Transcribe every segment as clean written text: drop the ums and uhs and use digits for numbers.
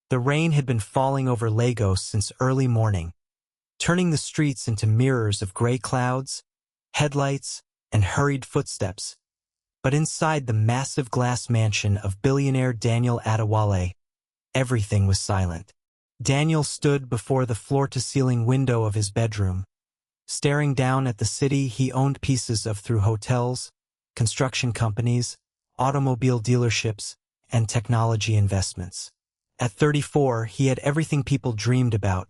The rain had been falling over Lagos since early morning, turning the streets into mirrors of gray clouds, headlights, and hurried footsteps. But inside the massive glass mansion of billionaire Daniel Adewale, everything was silent. Daniel stood before the floor-to-ceiling window of his bedroom, staring down at the city he owned pieces of through hotels, construction companies, automobile dealerships, and technology investments. At 34, he had everything people dreamed about: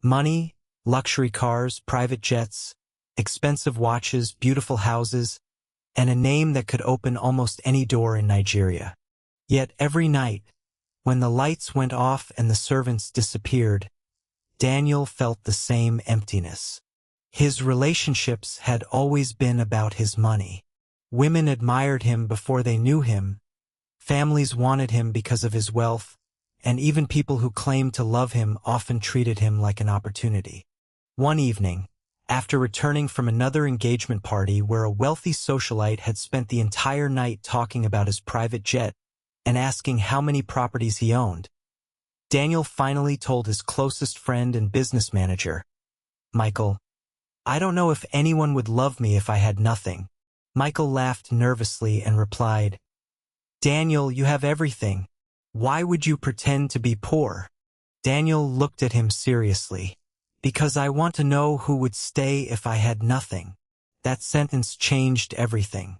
money, luxury cars, private jets, expensive watches, beautiful houses, and a name that could open almost any door in Nigeria. Yet every night, when the lights went off and the servants disappeared, Daniel felt the same emptiness. His relationships had always been about his money. Women admired him before they knew him, families wanted him because of his wealth, and even people who claimed to love him often treated him like an opportunity. One evening, after returning from another engagement party where a wealthy socialite had spent the entire night talking about his private jet and asking how many properties he owned, Daniel finally told his closest friend and business manager, "Michael, I don't know if anyone would love me if I had nothing." Michael laughed nervously and replied, "Daniel, you have everything. Why would you pretend to be poor?" Daniel looked at him seriously. "Because I want to know who would stay if I had nothing." That sentence changed everything.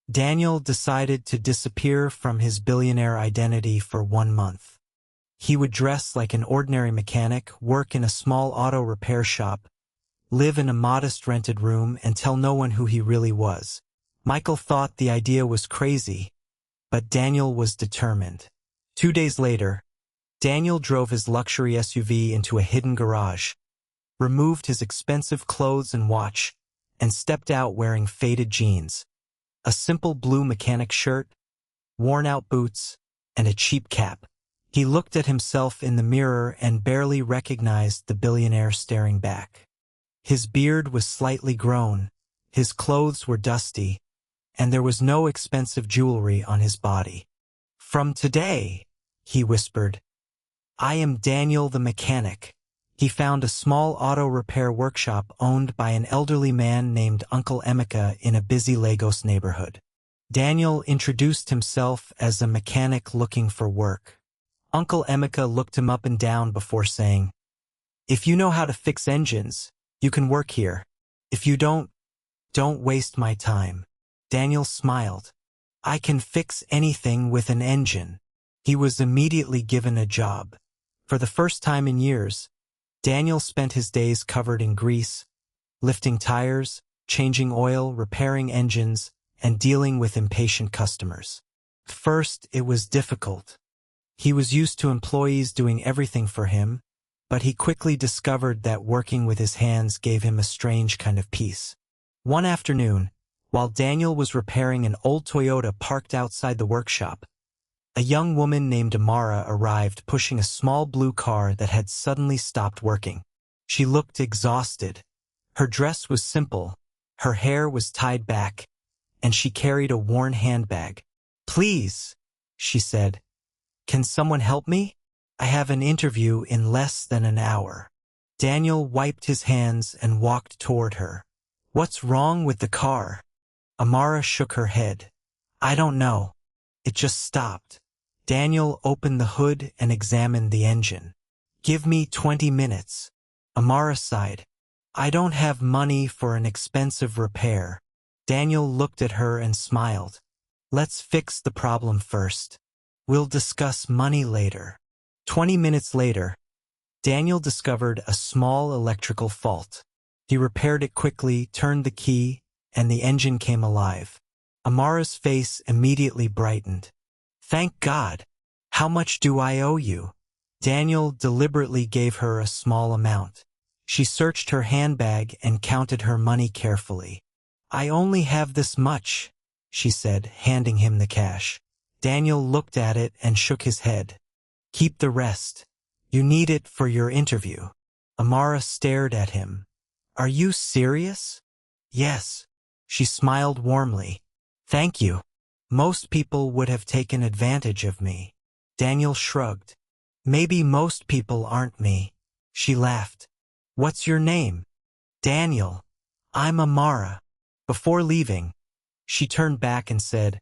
Daniel decided to disappear from his billionaire identity for 1 month. He would dress like an ordinary mechanic, work in a small auto repair shop, live in a modest rented room, and tell no one who he really was. Michael thought the idea was crazy, but Daniel was determined. 2 days later, Daniel drove his luxury SUV into a hidden garage, removed his expensive clothes and watch, and stepped out wearing faded jeans, a simple blue mechanic shirt, worn-out boots, and a cheap cap. He looked at himself in the mirror and barely recognized the billionaire staring back. His beard was slightly grown, his clothes were dusty, and there was no expensive jewelry on his body. "From today," he whispered, "I am Daniel the mechanic." He found a small auto repair workshop owned by an elderly man named Uncle Emeka in a busy Lagos neighborhood. Daniel introduced himself as a mechanic looking for work. Uncle Emeka looked him up and down before saying, "If you know how to fix engines, you can work here. If you don't waste my time." Daniel smiled. "I can fix anything with an engine." He was immediately given a job. For the first time in years, Daniel spent his days covered in grease, lifting tires, changing oil, repairing engines, and dealing with impatient customers. First, it was difficult. He was used to employees doing everything for him, but he quickly discovered that working with his hands gave him a strange kind of peace. One afternoon, while Daniel was repairing an old Toyota parked outside the workshop, a young woman named Amara arrived pushing a small blue car that had suddenly stopped working. She looked exhausted. Her dress was simple, her hair was tied back, and she carried a worn handbag. "Please," she said, "can someone help me? I have an interview in less than an hour." Daniel wiped his hands and walked toward her. "What's wrong with the car?" Amara shook her head. "I don't know. It just stopped." Daniel opened the hood and examined the engine. "Give me 20 minutes. Amara sighed. "I don't have money for an expensive repair." Daniel looked at her and smiled. "Let's fix the problem first. We'll discuss money later." 20 minutes later, Daniel discovered a small electrical fault. He repaired it quickly, turned the key, and the engine came alive. Amara's face immediately brightened. "Thank God. How much do I owe you?" Daniel deliberately gave her a small amount. She searched her handbag and counted her money carefully. "I only have this much," she said, handing him the cash. Daniel looked at it and shook his head. "Keep the rest. You need it for your interview." Amara stared at him. "Are you serious?" "Yes." She smiled warmly. "Thank you. Most people would have taken advantage of me." Daniel shrugged. Maybe most people aren't me. She laughed. What's your name? Daniel. I'm Amara. Before leaving, she turned back and said,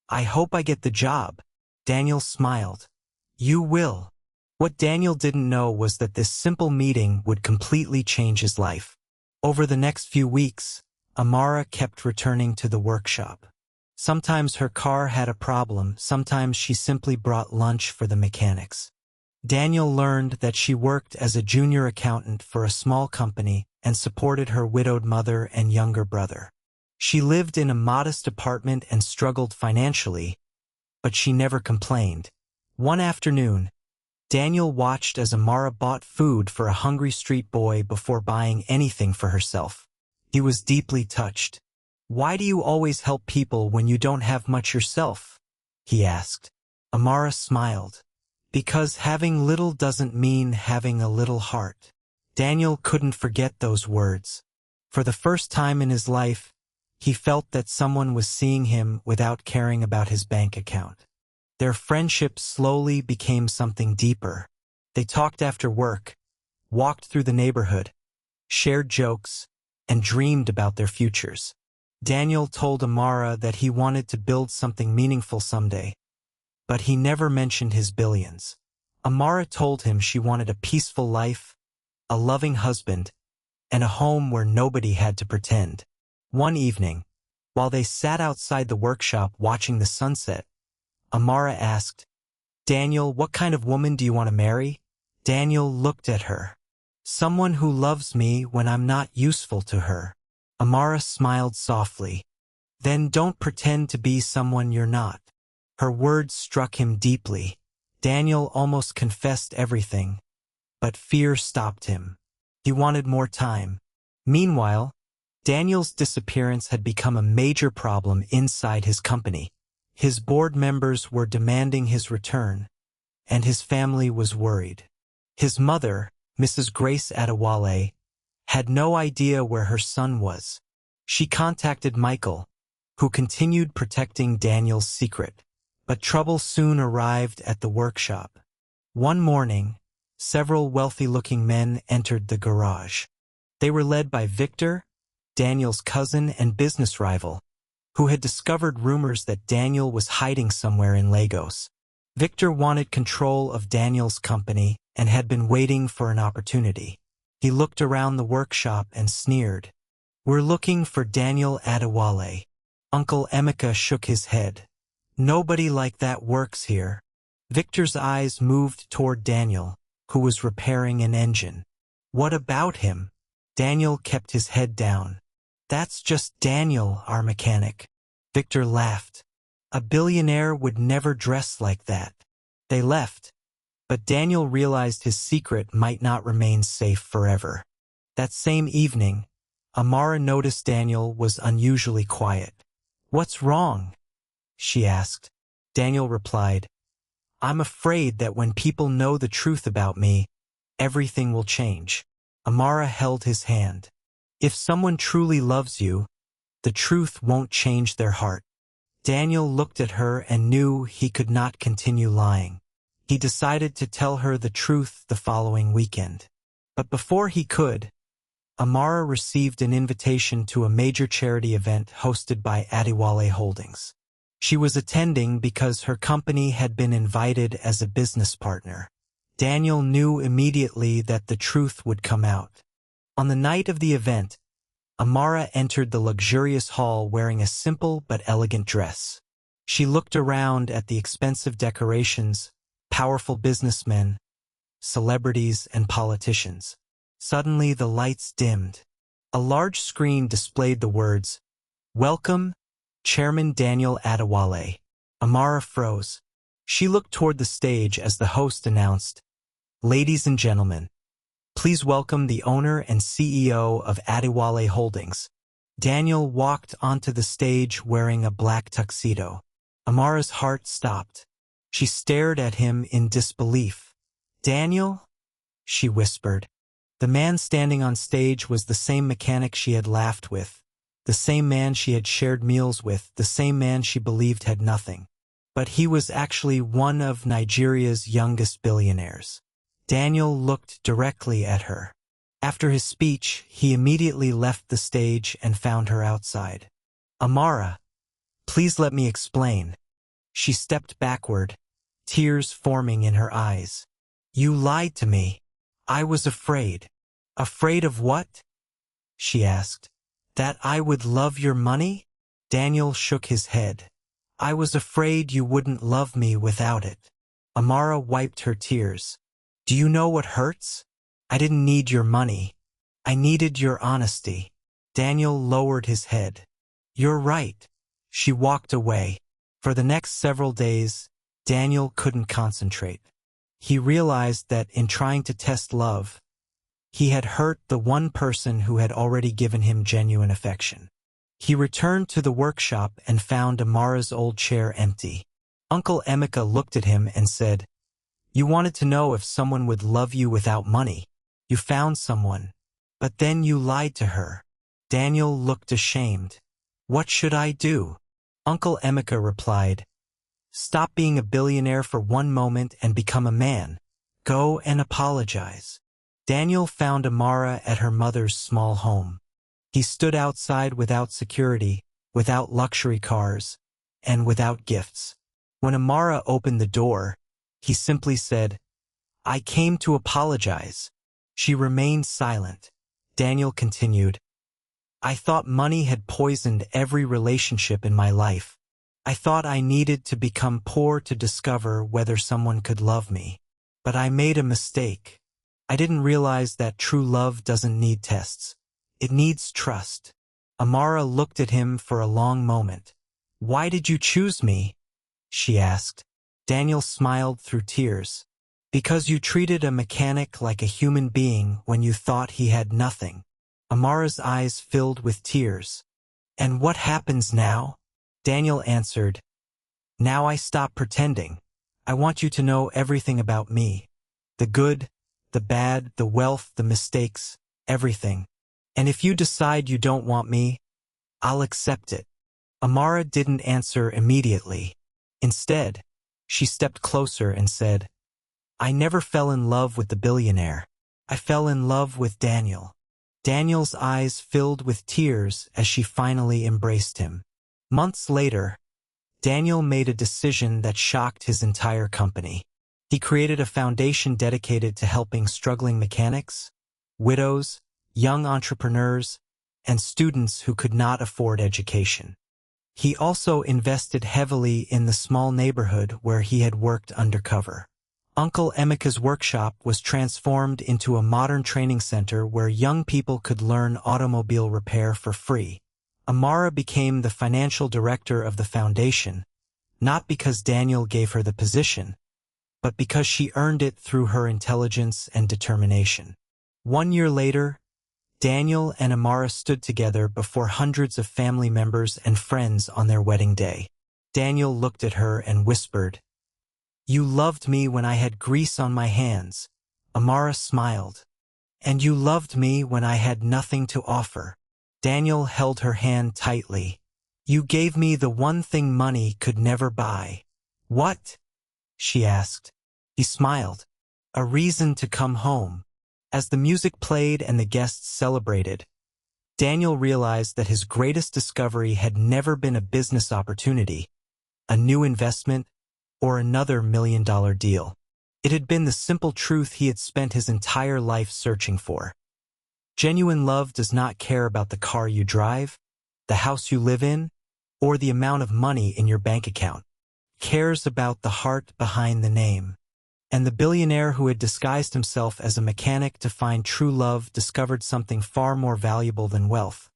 I hope I get the job. Daniel smiled. You will. What Daniel didn't know was that this simple meeting would completely change his life. Over the next few weeks, Amara kept returning to the workshop. Sometimes her car had a problem, sometimes she simply brought lunch for the mechanics. Daniel learned that she worked as a junior accountant for a small company and supported her widowed mother and younger brother. She lived in a modest apartment and struggled financially, but she never complained. One afternoon, Daniel watched as Amara bought food for a hungry street boy before buying anything for herself. He was deeply touched. Why do you always help people when you don't have much yourself? He asked. Amara smiled. Because having little doesn't mean having a little heart. Daniel couldn't forget those words. For the first time in his life, he felt that someone was seeing him without caring about his bank account. Their friendship slowly became something deeper. They talked after work, walked through the neighborhood, shared jokes, and dreamed about their futures. Daniel told Amara that he wanted to build something meaningful someday, but he never mentioned his billions. Amara told him she wanted a peaceful life, a loving husband, and a home where nobody had to pretend. One evening, while they sat outside the workshop watching the sunset, Amara asked, Daniel, what kind of woman do you want to marry? Daniel looked at her. Someone who loves me when I'm not useful to her. Amara smiled softly. Then don't pretend to be someone you're not. Her words struck him deeply. Daniel almost confessed everything, but fear stopped him. He wanted more time. Meanwhile, Daniel's disappearance had become a major problem inside his company. His board members were demanding his return, and his family was worried. His mother, Mrs. Grace Adewale, had no idea where her son was. She contacted Michael, who continued protecting Daniel's secret. But trouble soon arrived at the workshop. One morning, several wealthy-looking men entered the garage. They were led by Victor, Daniel's cousin and business rival, who had discovered rumors that Daniel was hiding somewhere in Lagos. Victor wanted control of Daniel's company and had been waiting for an opportunity. He looked around the workshop and sneered. We're looking for Daniel Adewale. Uncle Emeka shook his head. Nobody like that works here. Victor's eyes moved toward Daniel, who was repairing an engine. What about him? Daniel kept his head down. That's just Daniel, our mechanic. Victor laughed. A billionaire would never dress like that. They left, but Daniel realized his secret might not remain safe forever. That same evening, Amara noticed Daniel was unusually quiet. What's wrong? She asked. Daniel replied, I'm afraid that when people know the truth about me, everything will change. Amara held his hand. If someone truly loves you, the truth won't change their heart. Daniel looked at her and knew he could not continue lying. He decided to tell her the truth the following weekend. But before he could, Amara received an invitation to a major charity event hosted by Adewale Holdings. She was attending because her company had been invited as a business partner. Daniel knew immediately that the truth would come out. On the night of the event, Amara entered the luxurious hall wearing a simple but elegant dress. She looked around at the expensive decorations, powerful businessmen, celebrities, and politicians. Suddenly the lights dimmed. A large screen displayed the words, Welcome, Chairman Daniel Adewale. Amara froze. She looked toward the stage as the host announced, Ladies and gentlemen, please welcome the owner and CEO of Adewale Holdings. Daniel walked onto the stage wearing a black tuxedo. Amara's heart stopped. She stared at him in disbelief. Daniel? She whispered. The man standing on stage was the same mechanic she had laughed with, the same man she had shared meals with, the same man she believed had nothing. but he was actually one of Nigeria's youngest billionaires. Daniel looked directly at her. After his speech, he immediately left the stage and found her outside. "Amara, please let me explain." She stepped backward, tears forming in her eyes. "You lied to me. I was afraid." "Afraid of what?" she asked. "That I would love your money?" Daniel shook his head. "I was afraid you wouldn't love me without it." Amara wiped her tears. "Do you know what hurts? I didn't need your money. I needed your honesty." Daniel lowered his head. "You're right." She walked away. For the next several days, Daniel couldn't concentrate. He realized that in trying to test love, he had hurt the one person who had already given him genuine affection. He returned to the workshop and found Amara's old chair empty. Uncle Emeka looked at him and said, "You wanted to know if someone would love you without money. You found someone, but then you lied to her." Daniel looked ashamed. "What should I do?" Uncle Emeka replied, "Stop being a billionaire for one moment and become a man. Go and apologize." Daniel found Amara at her mother's small home. He stood outside without security, without luxury cars, and without gifts. When Amara opened the door, he simply said, "I came to apologize." She remained silent. Daniel continued, "I thought money had poisoned every relationship in my life. I thought I needed to become poor to discover whether someone could love me. But I made a mistake. I didn't realize that true love doesn't need tests. It needs trust." Amara looked at him for a long moment. "Why did you choose me?" she asked. Daniel smiled through tears. "Because you treated a mechanic like a human being when you thought he had nothing." Amara's eyes filled with tears. "And what happens now?" Daniel answered, "Now I stop pretending. I want you to know everything about me. The good, the bad, the wealth, the mistakes, everything. And if you decide you don't want me, I'll accept it." Amara didn't answer immediately. Instead, she stepped closer and said, "I never fell in love with the billionaire. I fell in love with Daniel." Daniel's eyes filled with tears as she finally embraced him. Months later, Daniel made a decision that shocked his entire company. He created a foundation dedicated to helping struggling mechanics, widows, young entrepreneurs, and students who could not afford education. He also invested heavily in the small neighborhood where he had worked undercover. Uncle Emeka's workshop was transformed into a modern training center where young people could learn automobile repair for free. Amara became the financial director of the foundation, not because Daniel gave her the position, but because she earned it through her intelligence and determination. 1 year later, Daniel and Amara stood together before hundreds of family members and friends on their wedding day. Daniel looked at her and whispered, "You loved me when I had grease on my hands." Amara smiled. "And you loved me when I had nothing to offer." Daniel held her hand tightly. "You gave me the one thing money could never buy." "What?" she asked. He smiled. "A reason to come home." As the music played and the guests celebrated, Daniel realized that his greatest discovery had never been a business opportunity, a new investment, or another $1 million deal. It had been the simple truth he had spent his entire life searching for. Genuine love does not care about the car you drive, the house you live in, or the amount of money in your bank account. It cares about the heart behind the name. And the billionaire who had disguised himself as a mechanic to find true love discovered something far more valuable than wealth.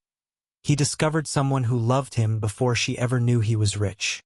He discovered someone who loved him before she ever knew he was rich.